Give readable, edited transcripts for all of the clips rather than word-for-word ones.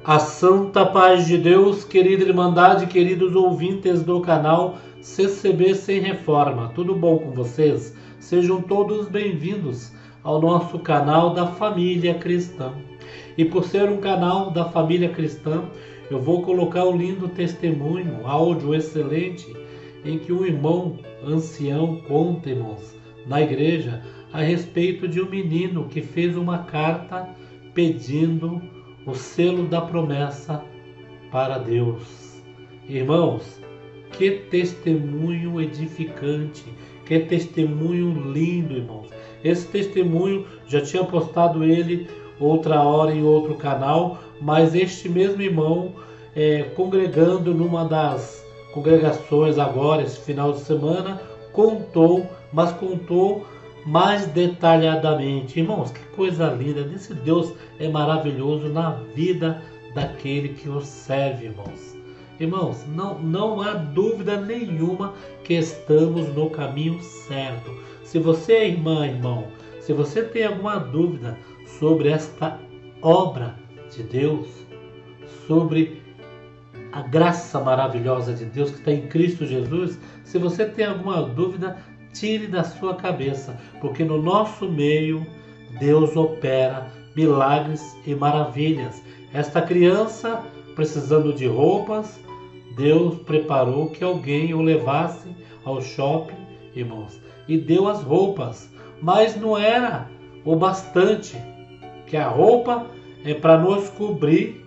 A santa paz de Deus, querida Irmandade, queridos ouvintes do canal CCB Sem Reforma, tudo bom com vocês? Sejam todos bem-vindos ao nosso canal da Família Cristã. E por ser um canal da Família Cristã, eu vou colocar um lindo testemunho, áudio excelente, em que um irmão ancião conta, irmãos, na igreja, a respeito de um menino que fez uma carta pedindo o selo da promessa para Deus. Irmãos, que testemunho edificante, que testemunho lindo, irmãos. Esse testemunho já tinha postado ele outra hora em outro canal, mas este mesmo irmão, congregando numa das congregações agora, esse final de semana, contou mais detalhadamente. Irmãos, que coisa linda! Esse Deus é maravilhoso na vida daquele que o serve, irmãos. Irmãos, não há dúvida nenhuma que estamos no caminho certo. Se você é irmão, se você tem alguma dúvida sobre esta obra de Deus, sobre a graça maravilhosa de Deus que está em Cristo Jesus, se você tem alguma dúvida, tire da sua cabeça, porque no nosso meio Deus opera milagres e maravilhas. Esta criança precisando de roupas, Deus preparou que alguém o levasse ao shopping, irmãos, e deu as roupas, mas não era o bastante, que a roupa é para nos cobrir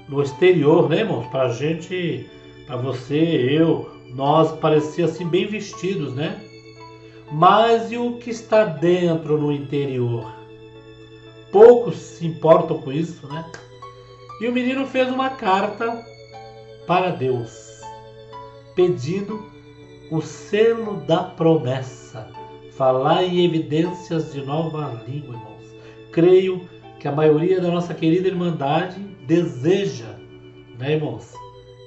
no exterior, né, irmãos? Para gente, para você, eu, nós parecia assim bem vestidos, né? Mas e o que está dentro no interior? Poucos se importam com isso, né? E o menino fez uma carta para Deus, pedindo o selo da promessa. Falar em evidências de nova língua, irmãos. Creio que a maioria da nossa querida Irmandade deseja, né, irmãos?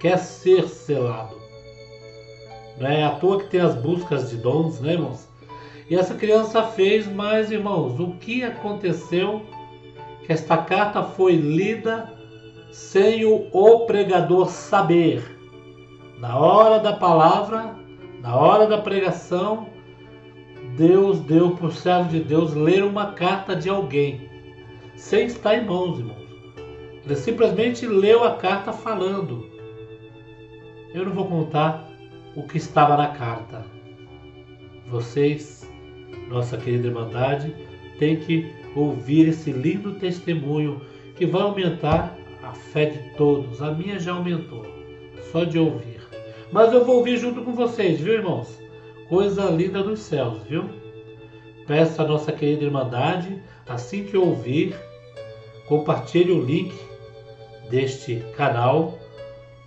Quer ser selado. Não é à toa que tem as buscas de dons, né, irmãos? E essa criança fez, mas, irmãos, o que aconteceu? Que esta carta foi lida sem o pregador saber. Na hora da palavra, na hora da pregação, Deus deu para o servo de Deus ler uma carta de alguém, sem estar em mãos, irmãos. Ele simplesmente leu a carta falando. Eu não vou contar o que estava na carta. Vocês, nossa querida Irmandade, têm que ouvir esse lindo testemunho que vai aumentar a fé de todos. A minha já aumentou, só de ouvir. Mas eu vou ouvir junto com vocês, viu, irmãos? Coisa linda dos céus, viu? Peço à nossa querida Irmandade, assim que ouvir, compartilhe o link deste canal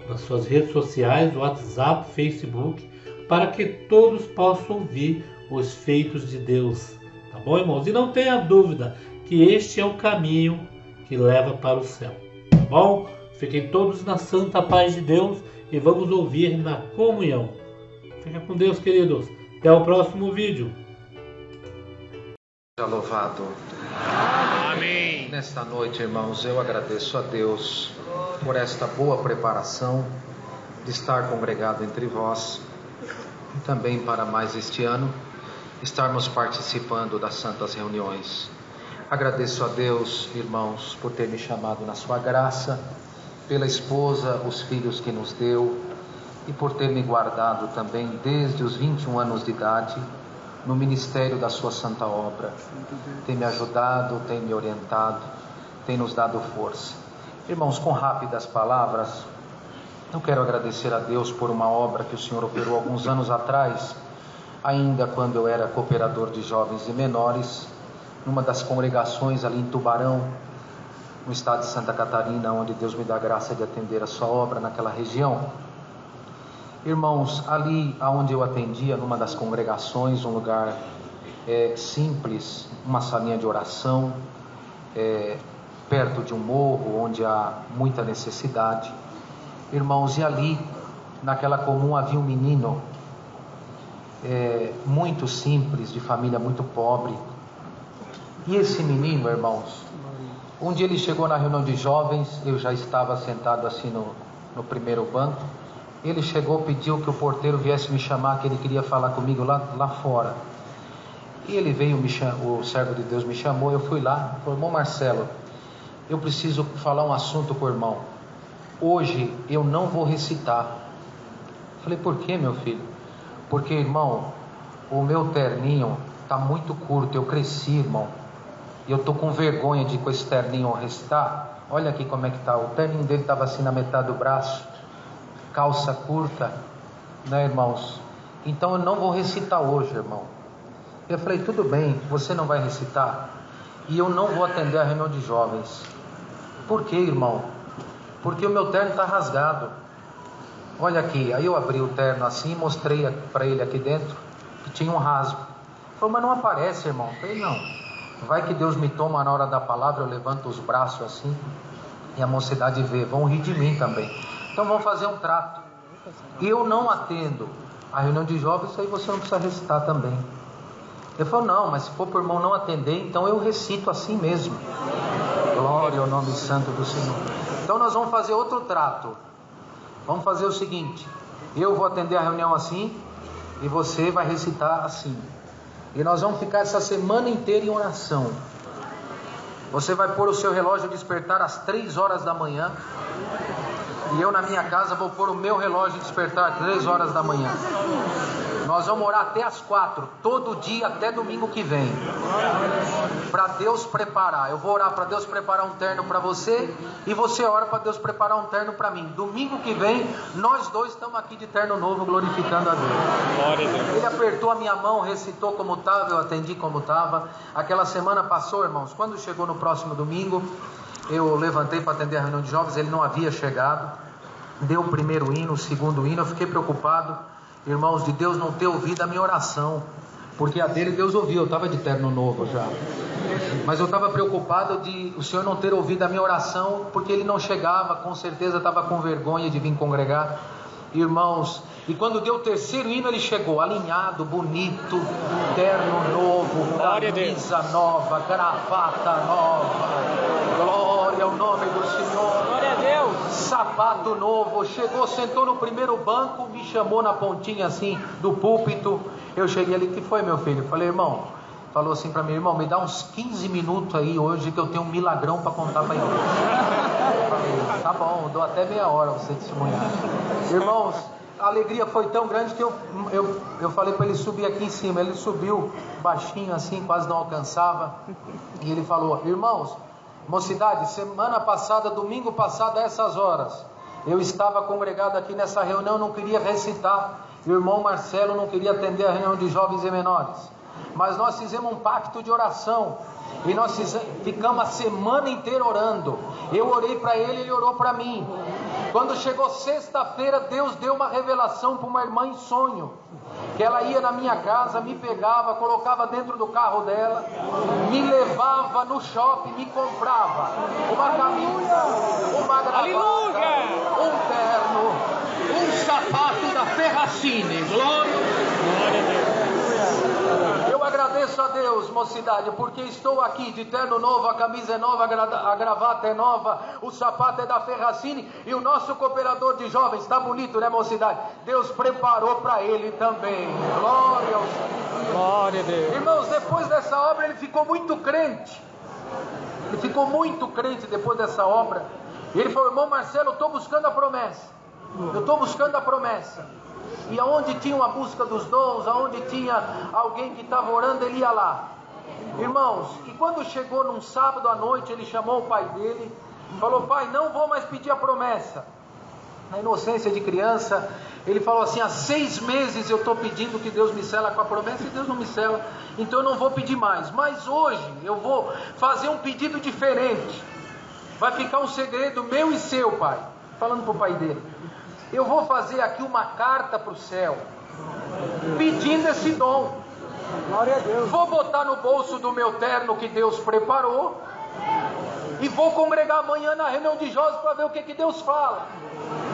nas suas redes sociais, WhatsApp, Facebook, para que todos possam ouvir os feitos de Deus. Tá bom, irmãos? E não tenha dúvida que este é o caminho que leva para o céu. Tá bom? Fiquem todos na santa paz de Deus e vamos ouvir na comunhão. Fica com Deus, queridos. Até o próximo vídeo. Seja louvado. Amém. Nesta noite, irmãos, eu agradeço a Deus por esta boa preparação de estar congregado entre vós e também para mais este ano estarmos participando das santas reuniões. Agradeço a Deus, irmãos, por ter me chamado na sua graça, pela esposa, os filhos que nos deu e por ter me guardado também desde os 21 anos de idade no ministério da sua santa obra. Tem me ajudado, tem me orientado, tem nos dado força. Irmãos, com rápidas palavras, eu quero agradecer a Deus por uma obra que o Senhor operou alguns anos atrás, ainda quando eu era cooperador de jovens e menores, numa das congregações ali em Tubarão, no estado de Santa Catarina, onde Deus me dá a graça de atender a sua obra naquela região. Irmãos, ali onde eu atendia, numa das congregações, um lugar simples, uma salinha de oração, perto de um morro, onde há muita necessidade. Irmãos, e ali, naquela comum, havia um menino muito simples, de família muito pobre. E esse menino, irmãos, Um dia ele chegou na reunião de jovens, eu já estava sentado assim no primeiro banco. Ele chegou, pediu que o porteiro viesse me chamar, que ele queria falar comigo lá fora. E ele veio, o servo de Deus me chamou, eu fui lá, falou: irmão Marcelo, eu preciso falar um assunto com o irmão. Hoje eu não vou recitar. Falei: por que, meu filho? Porque, irmão, o meu terninho está muito curto, eu cresci, irmão. E eu estou com vergonha de com esse terninho recitar. Olha aqui como é que está. O terninho dele estava assim na metade do braço, calça curta, né, irmãos? Então eu não vou recitar hoje, irmão. Eu falei: tudo bem, você não vai recitar e eu não vou atender a reunião de jovens. Por quê, irmão? Porque o meu terno está rasgado. Olha aqui. Aí eu abri o terno assim e mostrei para ele aqui dentro que tinha um rasgo. Ele falou: mas não aparece, irmão. Eu falei: não, vai que Deus me toma na hora da palavra. Eu levanto os braços assim e a mocidade vê, vão rir de mim também. Então vamos fazer um trato. Eu não atendo a reunião de jovens, aí você não precisa recitar também. Ele falou: não, mas se for para o irmão não atender, então eu recito assim mesmo. Glória ao nome santo do Senhor. Então nós vamos fazer outro trato. Vamos fazer o seguinte: eu vou atender a reunião assim e você vai recitar assim. E nós vamos ficar essa semana inteira em oração. Você vai pôr o seu relógio despertar às 3 horas da manhã. E eu na minha casa vou pôr o meu relógio despertar às 3 horas da manhã. Nós vamos orar até às 4, todo dia até domingo que vem, para Deus preparar. Eu vou orar para Deus preparar um terno para você, e você ora para Deus preparar um terno para mim. Domingo que vem, nós dois estamos aqui de terno novo, glorificando a Deus. Ele apertou a minha mão, recitou como estava, eu atendi como estava. Aquela semana passou, irmãos. Quando chegou no próximo domingo, eu levantei para atender a reunião de jovens, ele não havia chegado. Deu o primeiro hino, o segundo hino, eu fiquei preocupado, irmãos, de Deus não ter ouvido a minha oração, porque a dele Deus ouviu. Eu estava de terno novo já, mas eu estava preocupado de o Senhor não ter ouvido a minha oração, porque ele não chegava, com certeza estava com vergonha de vir congregar, irmãos. E quando deu o terceiro hino, ele chegou alinhado, bonito, terno novo, camisa nova, gravata nova, glória ao nome do Senhor, glória a Deus, sapato novo. Chegou, sentou no primeiro banco, me chamou na pontinha assim do púlpito. Eu cheguei ali: que foi, meu filho? Falei: irmão, falou assim para mim: irmão, me dá uns 15 minutos aí hoje que eu tenho um milagrão para contar para igreja. Falei: tá bom, dou até meia hora você testemunhar. Irmãos, a alegria foi tão grande que eu falei para ele subir aqui em cima. Ele subiu baixinho assim, quase não alcançava, e ele falou: irmãos, mocidade, semana passada, domingo passado, a essas horas, eu estava congregado aqui nessa reunião, não queria recitar, o irmão Marcelo não queria atender a reunião de jovens e menores, mas nós fizemos um pacto de oração, e nós ficamos a semana inteira orando. Eu orei para ele, ele orou para mim. Quando chegou sexta-feira, Deus deu uma revelação para uma irmã em sonho, que ela ia na minha casa, me pegava, colocava dentro do carro dela, me levava no shopping, me comprava uma camisa, uma gravata, um terno, um sapato da Ferracini. Glória a Deus. Eu agradeço a Deus, mocidade, porque estou aqui de terno novo, a camisa é nova, a gravata é nova, o sapato é da Ferracini, e o nosso cooperador de jovens, está bonito, né, mocidade? Deus preparou para ele também. Glória ao Senhor. Glória a Deus. Irmãos, depois dessa obra ele ficou muito crente. Ele ficou muito crente depois dessa obra. E ele falou: irmão Marcelo, eu estou buscando a promessa. Eu estou buscando a promessa. E aonde tinha uma busca dos dons, aonde tinha alguém que estava orando, ele ia lá. Irmãos, e quando chegou num sábado à noite, ele chamou o pai dele, falou: pai, não vou mais pedir a promessa. Na inocência de criança, ele falou assim: há 6 meses eu estou pedindo que Deus me sela com a promessa, e Deus não me sela, então eu não vou pedir mais. Mas hoje eu vou fazer um pedido diferente. Vai ficar um segredo meu e seu, pai. Falando para o pai dele: eu vou fazer aqui uma carta para o céu, pedindo esse dom. Glória a Deus. Vou botar no bolso do meu terno que Deus preparou, e vou congregar amanhã na reunião de jovens para ver o que Deus fala.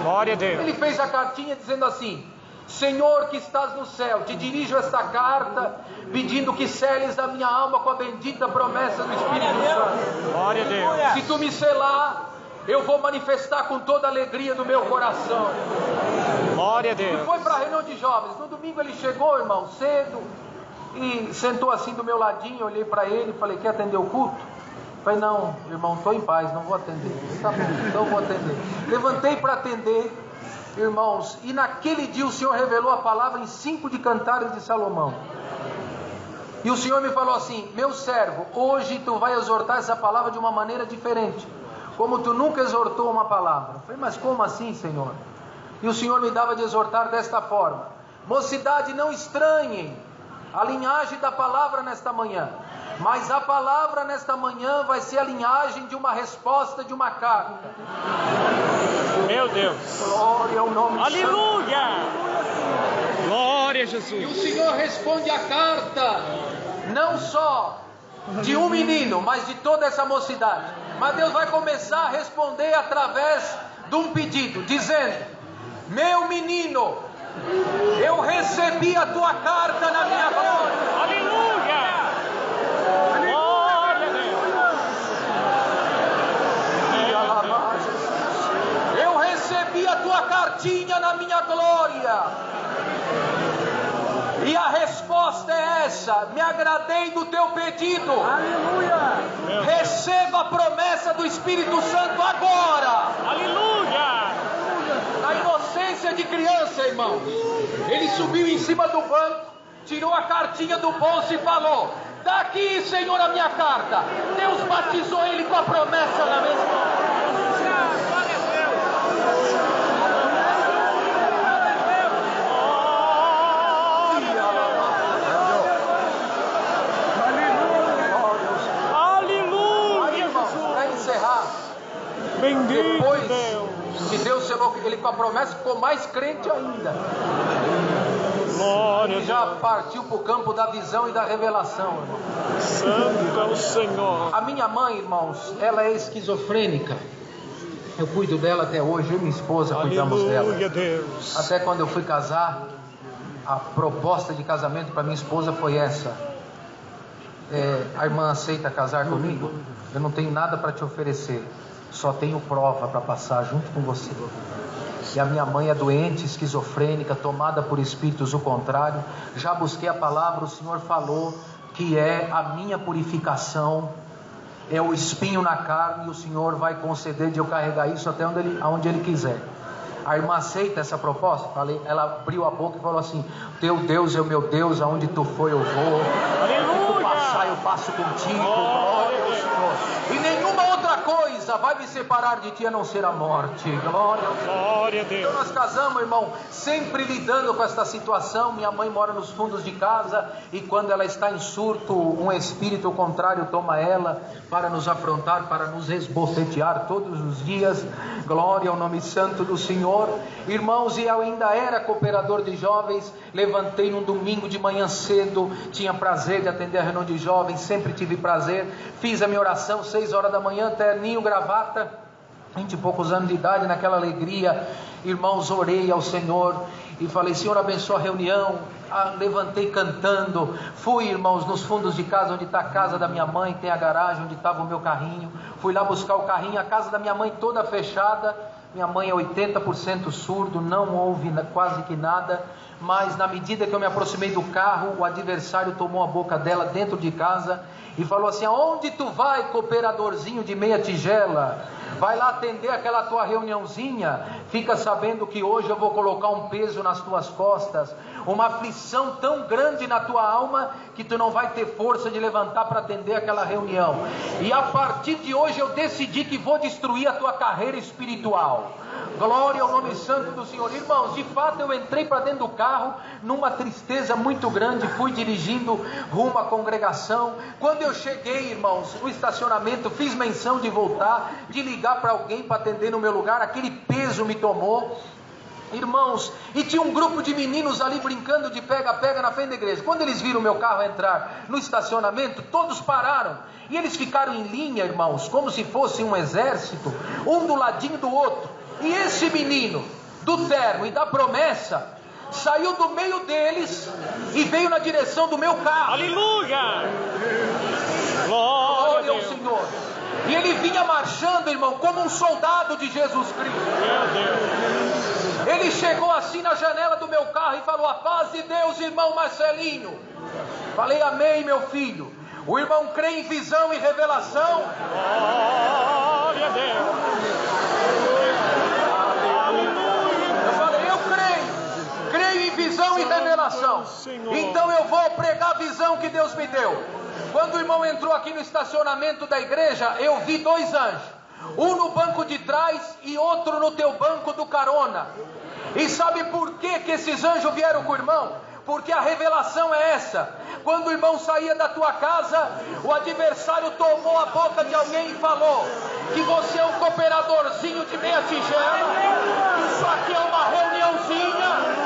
Glória a Deus. Ele fez a cartinha dizendo assim: Senhor que estás no céu, te dirijo esta carta, pedindo que seles a minha alma com a bendita promessa do Espírito Santo. Glória a Deus. Se tu me selar, eu vou manifestar com toda a alegria do meu coração. Glória a E Deus. foi para a reunião de jovens. No domingo ele chegou, irmão, cedo, e sentou assim do meu ladinho. Olhei para ele e falei: quer atender o culto? Falei: não, irmão, estou em paz, não vou atender. Tá bom, então vou atender. Levantei para atender, irmãos, e naquele dia o Senhor revelou a palavra em 5 de Cantares de Salomão. E o Senhor me falou assim: meu servo, hoje tu vai exortar essa palavra de uma maneira diferente, como tu nunca exortou uma palavra. Eu falei: mas como assim, Senhor? E o Senhor me dava de exortar desta forma: mocidade, não estranhem a linhagem da palavra nesta manhã, mas a palavra nesta manhã vai ser a linhagem de uma resposta de uma carta. Meu Deus. Glória ao nome de Jesus. Aleluia. Glória a E o Jesus. Senhor responde a carta, não só de um menino, mas de toda essa mocidade. Mas Deus vai começar a responder através de um pedido, dizendo: meu menino, eu recebi a tua carta na minha glória. Aleluia. Glória a Deus. Eu recebi a tua cartinha na minha glória. E a resposta é essa: me agradei do teu pedido. Aleluia. Receba a promessa do Espírito Santo agora. Aleluia. Na inocência de criança, irmãos, ele subiu em cima do banco, tirou a cartinha do bolso e falou: daqui, Senhor, a minha carta. Deus batizou ele com a promessa na mesma hora. Bendito Depois Deus. que Deus selou ele com a promessa, ficou mais crente ainda. Glória a Já Deus. partiu para o campo da visão e da revelação, irmão. Santo é o Senhor. A minha mãe, irmãos, ela é esquizofrênica. Eu cuido dela até hoje, eu e minha esposa cuidamos dela. Aleluia, Deus. Até quando eu fui casar, a proposta de casamento para minha esposa foi essa: a irmã aceita casar comigo? Eu não tenho nada para te oferecer, só tenho prova para passar junto com você. E a minha mãe é doente, esquizofrênica, tomada por espíritos o contrário. Já busquei a palavra, o Senhor falou que é a minha purificação, é o espinho na carne, e o Senhor vai conceder de eu carregar isso até onde Ele quiser. A irmã aceita essa proposta? Ela abriu a boca e falou assim: teu Deus é o meu Deus, aonde tu for eu vou. Aleluia. Tu passar eu passo contigo. Glória ao Senhor. E nenhuma outra coisa vai me separar de ti a não ser a morte. Glória ao Senhor. Glória a Deus. Então nós casamos, irmão, sempre lidando com esta situação. Minha mãe mora nos fundos de casa, e quando ela está em surto, um espírito contrário toma ela para nos afrontar, para nos esbofetear todos os dias. Glória ao nome santo do Senhor. Irmãos, e eu ainda era cooperador de jovens. Levantei num domingo de manhã cedo, tinha prazer de atender a reunião de jovens, sempre tive prazer. Fiz a minha oração 6 horas da manhã, terninho, gravata, 20 e poucos anos de idade, naquela alegria, irmãos, orei ao Senhor e falei: Senhor, abençoa a reunião. Levantei cantando, fui, irmãos, nos fundos de casa, onde está a casa da minha mãe, tem a garagem onde estava o meu carrinho, fui lá buscar o carrinho, a casa da minha mãe toda fechada. Minha mãe é 80% surdo, não ouve quase que nada, mas na medida que eu me aproximei do carro, o adversário tomou a boca dela dentro de casa e falou assim: aonde tu vai, cooperadorzinho de meia tigela? Vai lá atender aquela tua reuniãozinha, fica sabendo que hoje eu vou colocar um peso nas tuas costas, uma aflição tão grande na tua alma, que tu não vai ter força de levantar para atender aquela reunião. E a partir de hoje eu decidi que vou destruir a tua carreira espiritual. Glória ao nome santo do Senhor. Irmãos, de fato eu entrei para dentro do carro numa tristeza muito grande, fui dirigindo rumo à congregação. Quando eu cheguei, irmãos, no estacionamento, fiz menção de voltar, de ligar para alguém para atender no meu lugar. Aquele peso me tomou, irmãos, e tinha um grupo de meninos ali brincando de pega-pega na frente da igreja. Quando eles viram o meu carro entrar no estacionamento, todos pararam, e eles ficaram em linha, irmãos, como se fosse um exército, um do ladinho do outro. E esse menino do terno e da promessa saiu do meio deles e veio na direção do meu carro. Aleluia! Glória ao Senhor. E ele vinha marchando, irmão, como um soldado de Jesus Cristo. Meu Deus. Ele chegou assim na janela do meu carro e falou: a paz de Deus, irmão Marcelinho. Falei: amém, meu filho. O irmão crê em visão e revelação. Glória a Deus. Eu falei: eu creio em visão e revelação. Então eu vou pregar a visão que Deus me deu. Quando o irmão entrou aqui no estacionamento da igreja, eu vi 2 anjos. Um no banco de trás e outro no teu banco do carona. E sabe por que esses anjos vieram com o irmão? Porque a revelação é essa: quando o irmão saía da tua casa, o adversário tomou a boca de alguém e falou que você é um cooperadorzinho de meia tigela. Isso aqui é uma reuniãozinha.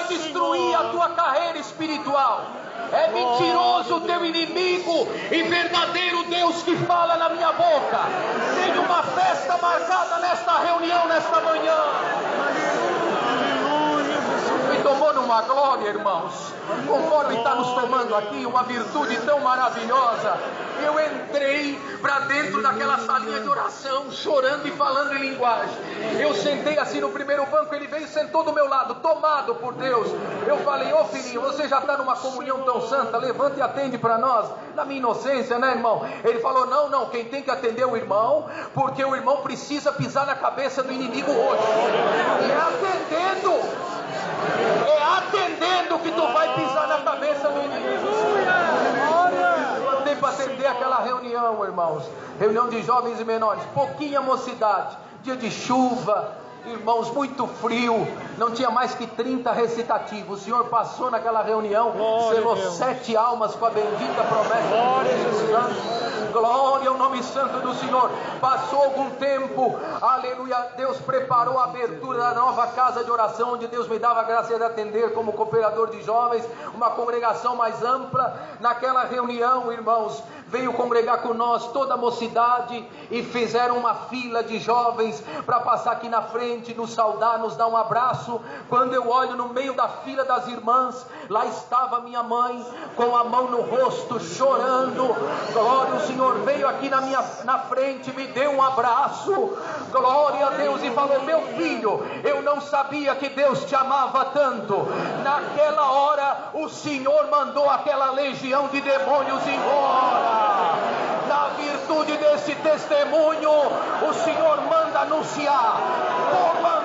Destruir a tua carreira espiritual. É mentiroso o teu inimigo e verdadeiro Deus que fala na minha boca. Tem uma festa marcada nesta reunião, nesta manhã. Me tomou numa glória, irmãos. Conforme está nos tomando aqui, uma virtude tão maravilhosa. Eu entrei para dentro daquela salinha de oração, chorando e falando em linguagem. Eu sentei assim no primeiro banco, ele veio e sentou do meu lado, tomado por Deus. Eu falei: ô filhinho, você já está numa comunhão tão santa, levanta e atende para nós. Na minha inocência, né, irmão? Ele falou: não, quem tem que atender é o irmão, porque o irmão precisa pisar na cabeça do inimigo hoje. É atendendo que tu vai pisar na cabeça do inimigo. Levantei para atender aquela reunião, irmãos. Reunião de jovens e menores, pouquinha mocidade, dia de chuva, irmãos, muito frio, não tinha mais que 30 recitativos. O Senhor passou naquela reunião, selou 7 almas com a bendita promessa de Jesus. Glória ao nome santo do Senhor. Passou algum tempo, aleluia, Deus preparou a abertura da nova casa de oração, onde Deus me dava a graça de atender como cooperador de jovens, uma congregação mais ampla. Naquela reunião, irmãos, veio congregar com nós toda a mocidade e fizeram uma fila de jovens para passar aqui na frente, nos saudar, nos dar um abraço. Quando eu olho no meio da fila das irmãs, lá estava minha mãe com a mão no rosto, chorando. Glória ao Senhor, veio aqui na frente, me deu um abraço, glória a Deus, e falou: meu filho, eu não sabia que Deus te amava tanto. Naquela hora o Senhor mandou aquela legião de demônios embora. Na virtude desse testemunho, o Senhor manda anunciar: toma